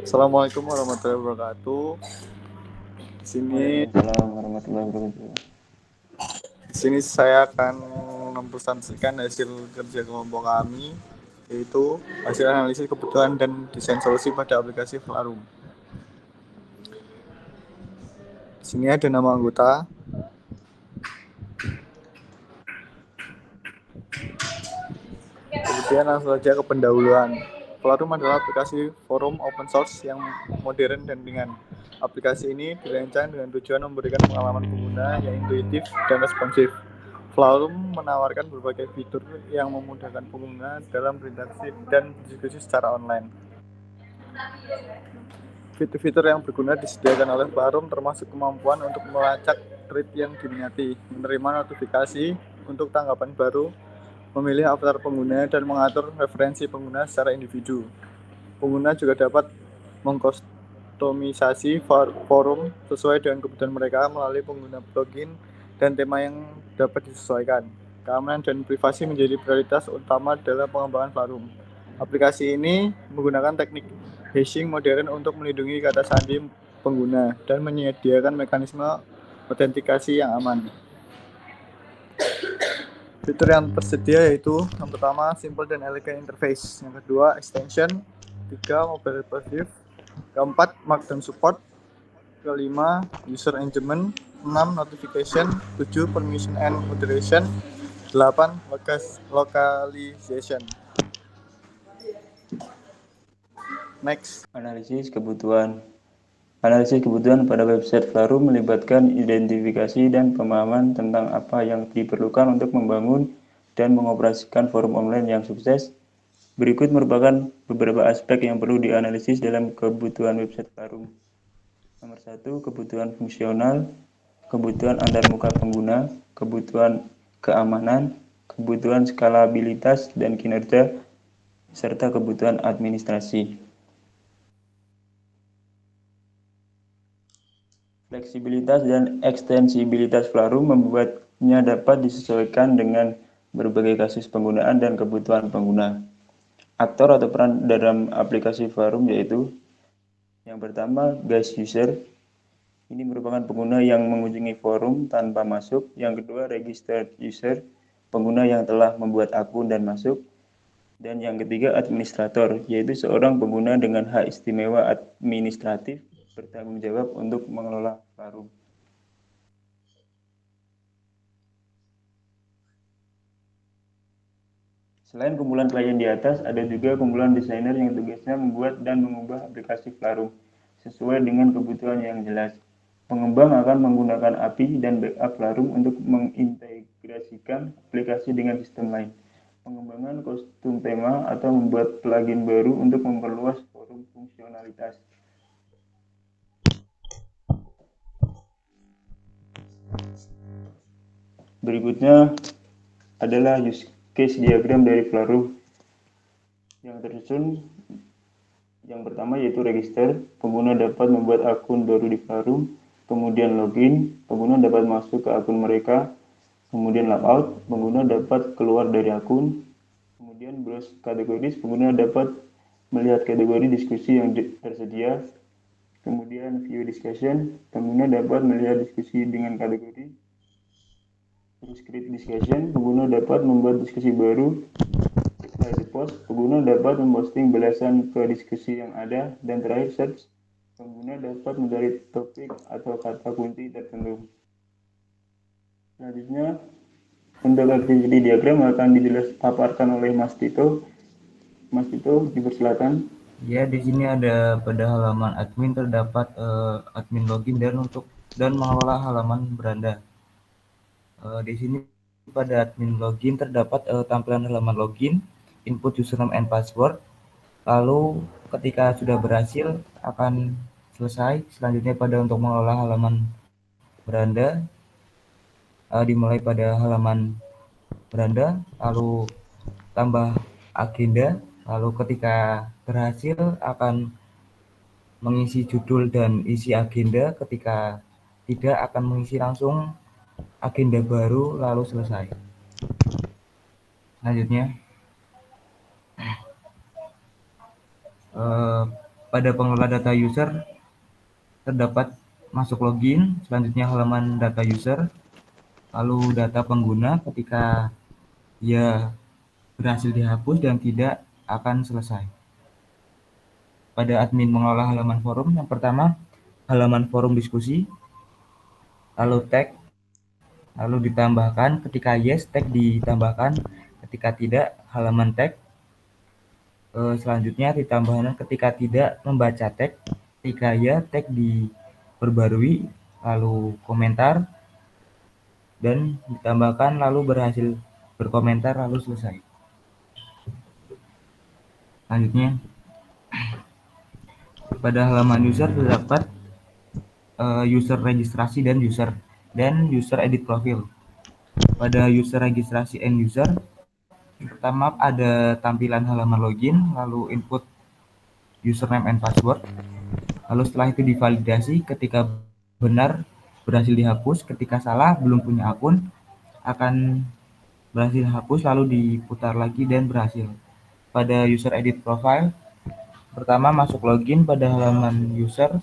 Assalamualaikum warahmatullahi wabarakatuh. Waalaikumsalam warahmatullahi wabarakatuh. Di sini saya akan mempresentasikan hasil kerja kelompok kami, yaitu hasil analisis kebutuhan dan desain solusi pada aplikasi Flarum. Di sini ada nama anggota. Kemudian langsung saja ke pendahuluan. Flarum adalah aplikasi forum open source yang modern dan ringan. Aplikasi ini dirancang dengan tujuan memberikan pengalaman pengguna yang intuitif dan responsif. Flarum menawarkan berbagai fitur yang memudahkan pengguna dalam berinteraksi dan berdiskusi secara online. Fitur-fitur yang berguna disediakan oleh Flarum termasuk kemampuan untuk melacak thread yang diminati, menerima notifikasi untuk tanggapan baru, memilih avatar pengguna, dan mengatur referensi pengguna secara individu. Pengguna juga dapat mengkustomisasi forum sesuai dengan kebutuhan mereka melalui pengguna plugin dan tema yang dapat disesuaikan. Keamanan dan privasi menjadi prioritas utama dalam pengembangan Flarum. Aplikasi ini menggunakan teknik hashing modern untuk melindungi kata sandi pengguna dan menyediakan mekanisme autentikasi yang aman. Fitur yang tersedia yaitu yang pertama simple dan elegant interface, yang kedua extension, tiga mobile responsive, keempat markdown support, kelima user engagement, 6 notification, 7 permission and moderation, 8 localization. Next. Analisis kebutuhan pada website Flarum melibatkan identifikasi dan pemahaman tentang apa yang diperlukan untuk membangun dan mengoperasikan forum online yang sukses. Berikut merupakan beberapa aspek yang perlu dianalisis dalam kebutuhan website Flarum. Nomor 1, kebutuhan fungsional, kebutuhan antarmuka pengguna, kebutuhan keamanan, kebutuhan skalabilitas dan kinerja, serta kebutuhan administrasi. Fleksibilitas dan ekstensibilitas Flarum membuatnya dapat disesuaikan dengan berbagai kasus penggunaan dan kebutuhan pengguna. Aktor atau peran dalam aplikasi Flarum yaitu yang pertama, guest user. Ini merupakan pengguna yang mengunjungi forum tanpa masuk. Yang kedua, registered user, pengguna yang telah membuat akun dan masuk. Dan yang ketiga, administrator, yaitu seorang pengguna dengan hak istimewa administratif bertanggung jawab untuk mengelola Flarum. Selain kumpulan klien di atas, ada juga kumpulan desainer yang tugasnya membuat dan mengubah aplikasi Flarum sesuai dengan kebutuhan yang jelas. Pengembang akan menggunakan API dan backup Flarum untuk mengintegrasikan aplikasi dengan sistem lain. Pengembangan kostum tema atau membuat plugin baru untuk memperluas forum fungsionalitas. Berikutnya adalah use case diagram dari Flarum yang tersusun. Yang pertama yaitu register, pengguna dapat membuat akun baru di Flarum, kemudian login, pengguna dapat masuk ke akun mereka, kemudian logout, pengguna dapat keluar dari akun, kemudian browse kategoris, pengguna dapat melihat kategori diskusi yang tersedia, kemudian view discussion, pengguna dapat melihat diskusi dengan kategori, terus create discussion, pengguna dapat membuat diskusi baru, post, pengguna dapat memposting belasan ke diskusi yang ada, dan terakhir search, pengguna dapat mencari topik atau kata kunci tertentu. Selanjutnya, untuk activity diagram akan dipaparkan oleh Mas Tito. Mas Tito, dipersilakan. Ya, di sini ada pada halaman admin terdapat admin login dan mengelola halaman beranda. Di sini pada admin login terdapat tampilan halaman login, input username and password. Lalu ketika sudah berhasil akan selesai. Selanjutnya pada untuk mengelola halaman beranda dimulai pada halaman beranda, lalu tambah agenda, lalu ketika berhasil akan mengisi judul dan isi agenda, ketika tidak akan mengisi langsung agenda baru lalu selesai. Selanjutnya pada pengelola data user terdapat masuk login, selanjutnya halaman data user, lalu data pengguna ketika ia berhasil dihapus dan tidak akan selesai. Pada admin mengelola halaman forum, yang pertama halaman forum diskusi, lalu tag, lalu ditambahkan ketika yes, tag ditambahkan, ketika tidak halaman tag. Selanjutnya ditambahkan ketika tidak membaca tag, ketika ya tag diperbarui, lalu komentar, dan ditambahkan lalu berhasil berkomentar lalu selesai. Selanjutnya pada halaman user terdapat user registrasi dan user edit profil. Pada user registrasi and user, pertama ada tampilan halaman login, lalu input username and password, lalu setelah itu divalidasi, ketika benar berhasil dihapus, ketika salah belum punya akun akan berhasil hapus lalu diputar lagi dan berhasil. Pada user edit profile, pertama masuk login pada halaman user,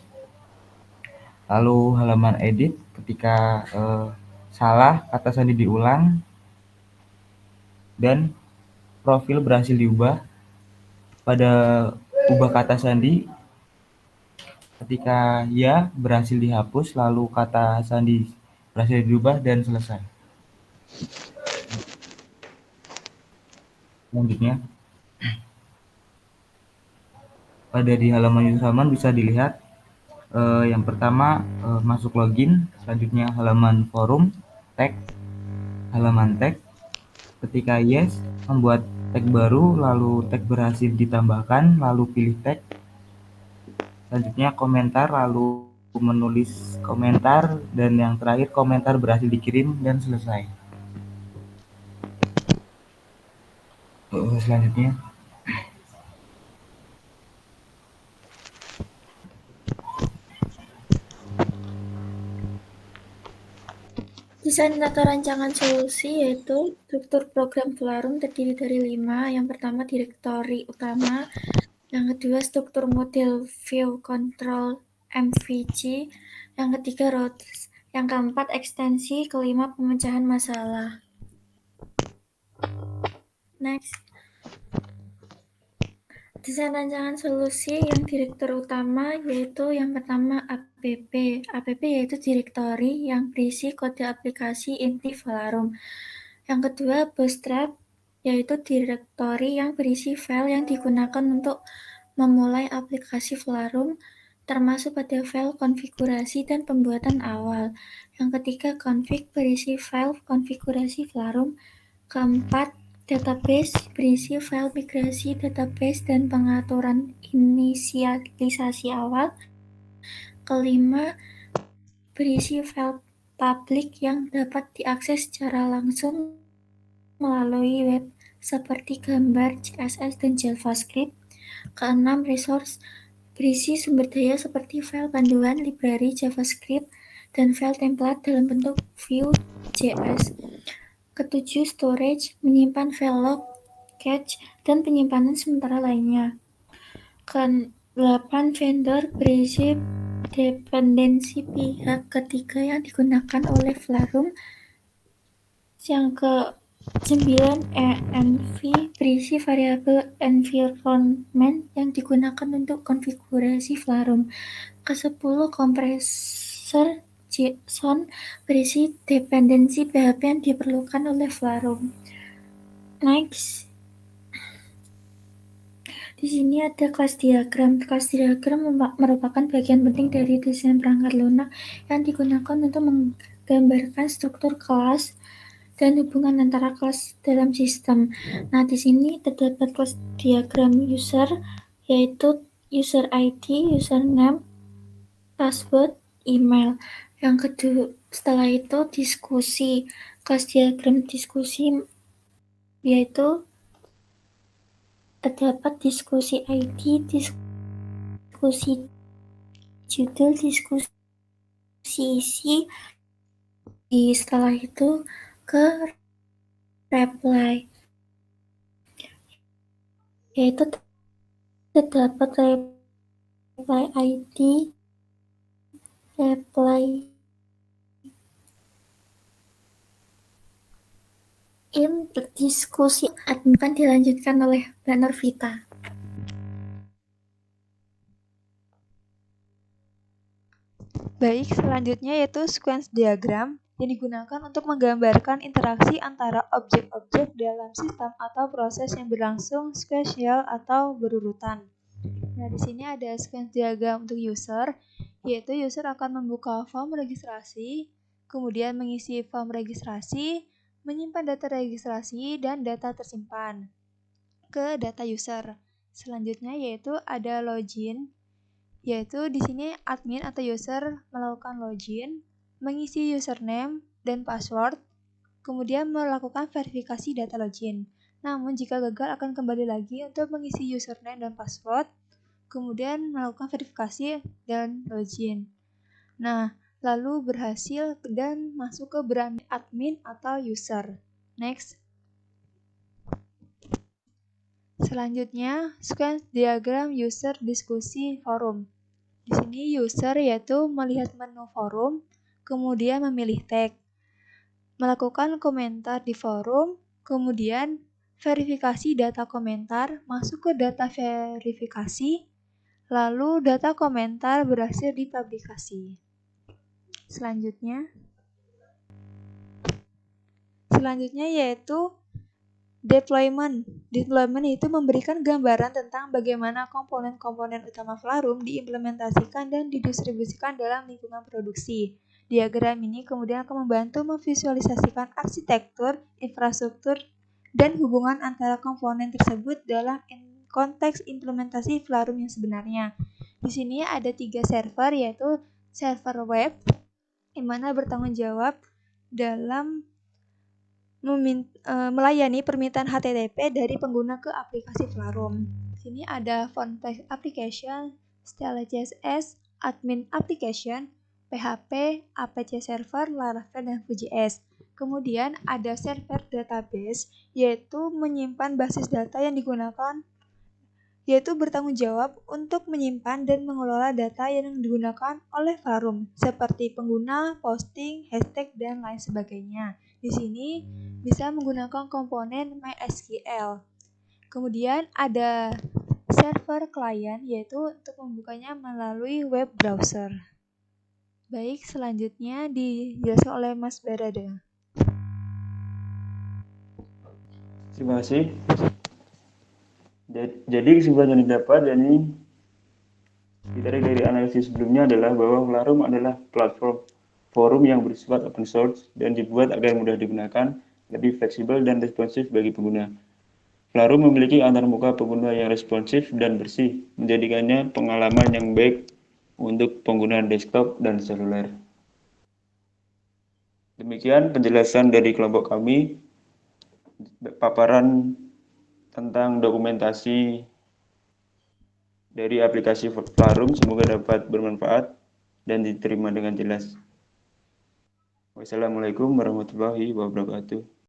lalu halaman edit, ketika salah kata sandi diulang dan profil berhasil diubah. Pada ubah kata sandi, ketika ya berhasil dihapus lalu kata sandi berhasil diubah dan selesai. Selanjutnya pada di halaman user halaman bisa dilihat yang pertama masuk login, selanjutnya halaman forum, tag, halaman tag, ketika yes membuat tag baru, lalu tag berhasil ditambahkan, lalu pilih tag, selanjutnya komentar, lalu menulis komentar, dan yang terakhir komentar berhasil dikirim dan selesai. Selanjutnya desain atau rancangan solusi yaitu struktur program Flarum terdiri dari 5. Yang pertama direktori utama, yang kedua struktur model view control MVC, yang ketiga routes, yang keempat ekstensi, kelima pemecahan masalah. Next. Desain rancangan solusi yang direktur utama yaitu yang pertama APP. APP yaitu direktori yang berisi kode aplikasi inti Flarum. Yang kedua Bootstrap yaitu direktori yang berisi file yang digunakan untuk memulai aplikasi Flarum, termasuk pada file konfigurasi dan pembuatan awal. Yang ketiga config berisi file konfigurasi Flarum. Keempat database berisi file migrasi database dan pengaturan inisialisasi awal. Kelima, berisi file publik yang dapat diakses secara langsung melalui web seperti gambar, CSS, dan JavaScript. Keenam, resource berisi sumber daya seperti file panduan, library JavaScript, dan file template dalam bentuk Vue.js. Ketujuh, storage, menyimpan file log, cache, dan penyimpanan sementara lainnya. Ke-8, vendor, berisi dependensi pihak ketiga yang digunakan oleh Flarum. Yang ke-9, env, berisi variabel environment yang digunakan untuk konfigurasi Flarum. Ke-10, kompresor JSON berisi dependensi PHP yang diperlukan oleh Flarum. Next. Di sini ada kelas diagram. Kelas diagram merupakan bagian penting dari desain perangkat lunak yang digunakan untuk menggambarkan struktur kelas dan hubungan antara kelas dalam sistem. Nah, di sini terdapat kelas diagram user, yaitu user ID, username, password, email. Yang kedua, setelah itu diskusi. Kelas diagram diskusi yaitu terdapat diskusi ID, diskusi judul, diskusi isi. Setelah itu ke reply, yaitu terdapat reply ID, reply in, diskusi akan dilanjutkan oleh Mbak Norvita. Baik, selanjutnya yaitu sequence diagram yang digunakan untuk menggambarkan interaksi antara objek-objek dalam sistem atau proses yang berlangsung sequential atau berurutan. Nah, di sini ada sequence diagram untuk user, yaitu user akan membuka form registrasi, kemudian mengisi form registrasi, menyimpan data registrasi dan data tersimpan ke data user. Selanjutnya yaitu ada login, yaitu di sini admin atau user melakukan login, mengisi username dan password, kemudian melakukan verifikasi data login. Namun jika gagal akan kembali lagi untuk mengisi username dan password, kemudian melakukan verifikasi dan login. Nah, lalu berhasil dan masuk ke beranda admin atau user. Next. Selanjutnya, sequence diagram user diskusi forum. Di sini user yaitu melihat menu forum, kemudian memilih tag, melakukan komentar di forum, kemudian verifikasi data komentar, masuk ke data verifikasi, lalu data komentar berhasil dipublikasi. Selanjutnya yaitu deployment. Deployment itu memberikan gambaran tentang bagaimana komponen-komponen utama Flarum diimplementasikan dan didistribusikan dalam lingkungan produksi. Diagram ini kemudian akan membantu memvisualisasikan arsitektur, infrastruktur, dan hubungan antara komponen tersebut dalam konteks implementasi Flarum yang sebenarnya. Di sini ada 3 server, yaitu server web, yang mana bertanggung jawab dalam melayani permintaan HTTP dari pengguna ke aplikasi Flarum. Di sini ada Frontpage Application, Style CSS, Admin Application, PHP, APC Server, Laravel, dan Vue.js. Kemudian ada server database, yaitu menyimpan basis data yang digunakan, yaitu bertanggung jawab untuk menyimpan dan mengelola data yang digunakan oleh Flarum, seperti pengguna, posting, hashtag, dan lain sebagainya. Di sini bisa menggunakan komponen MySQL. Kemudian ada server client, yaitu untuk membukanya melalui web browser. Baik, selanjutnya dijelaskan oleh Mas Barada. Terima kasih. Jadi kesimpulan yang didapat yakni ditarik dari analisis sebelumnya adalah bahwa Flarum adalah platform forum yang bersifat open source dan dibuat agar mudah digunakan, lebih fleksibel dan responsif bagi pengguna. Flarum memiliki antarmuka pengguna yang responsif dan bersih, menjadikannya pengalaman yang baik untuk pengguna desktop dan seluler. Demikian penjelasan dari kelompok kami, paparan tentang dokumentasi dari aplikasi Flarum semoga dapat bermanfaat dan diterima dengan jelas. Wassalamualaikum warahmatullahi wabarakatuh.